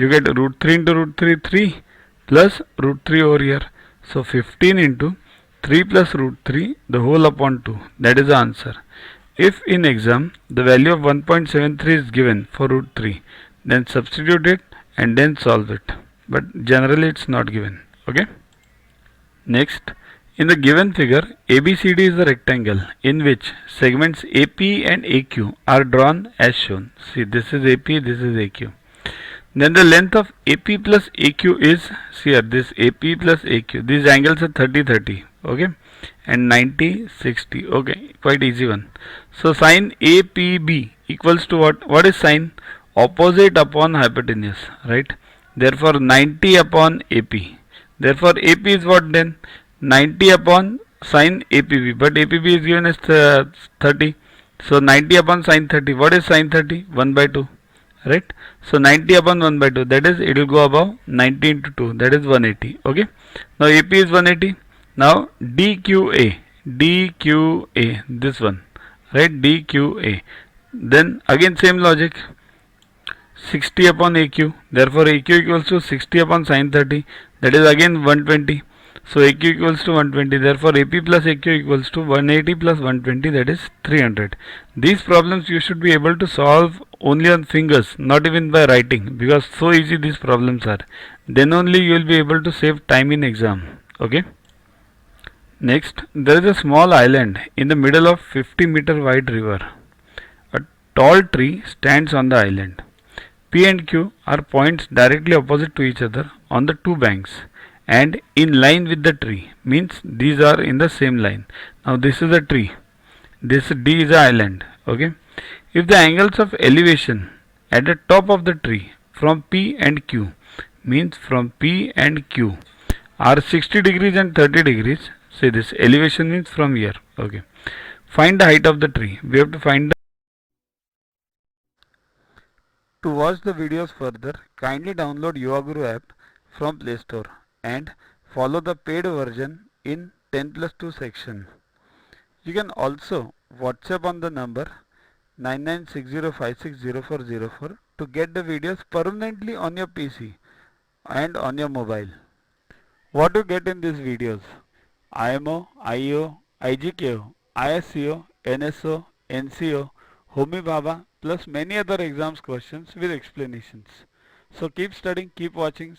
You get root 3 into root 3, 3 plus root 3 over here. So 15 into 3 plus root 3 the whole upon 2. That is the answer. If in exam the value of 1.73 is given for root 3, then substitute it and then solve it. But generally it's not given. Okay. Next, in the given figure, ABCD is a rectangle in which segments AP and AQ are drawn as shown. See, this is AP, this is AQ. Then the length of AP plus AQ is, see here, this AP plus AQ. These angles are 30, 30. Okay. And 90, 60. Okay. Quite easy one. So sine APB equals to what? What is sine? Opposite upon hypotenuse. Right. Therefore 90 upon AP. Therefore AP is what then? 90 upon sine APB. But APB is given as 30. So 90 upon sine 30. What is sine 30? 1 by 2. Right. So 90 upon 1 by 2. That is, it will go above 90 into 2. That is 180. Okay. Now AP is 180. Now DQA. DQA. This one. Right. DQA. Then again same logic. 60 upon AQ. Therefore AQ equals to 60 upon sine 30. That is again 120. So AQ equals to 120. Therefore AP plus AQ equals to 180 plus 120. That is 300. These problems you should be able to solve only on fingers, not even by writing, because so easy these problems are. Then only you will be able to save time in exam. Okay. Next, there is a small island in the middle of 50-meter wide river. A tall tree stands on the island. P and Q are points directly opposite to each other on the two banks and in line with the tree, means these are in the same line. Now this is a tree, this D is a island. Okay. If the angles of elevation at the top of the tree from P and Q, means from P and Q, are 60 degrees and 30 degrees, say this elevation means from here. Okay. Find the height of the tree. We have to find the. To watch the videos further, kindly download Yuva app from Play Store and follow the paid version in 10+2 section. You can also WhatsApp on the number 9960560404 to get the videos permanently on your PC and on your mobile. What to get in these videos? IMO, IO, IGKO, ISCO, NSO, NCO, Homi Bhabha plus many other exams questions with explanations. So keep studying, keep watching.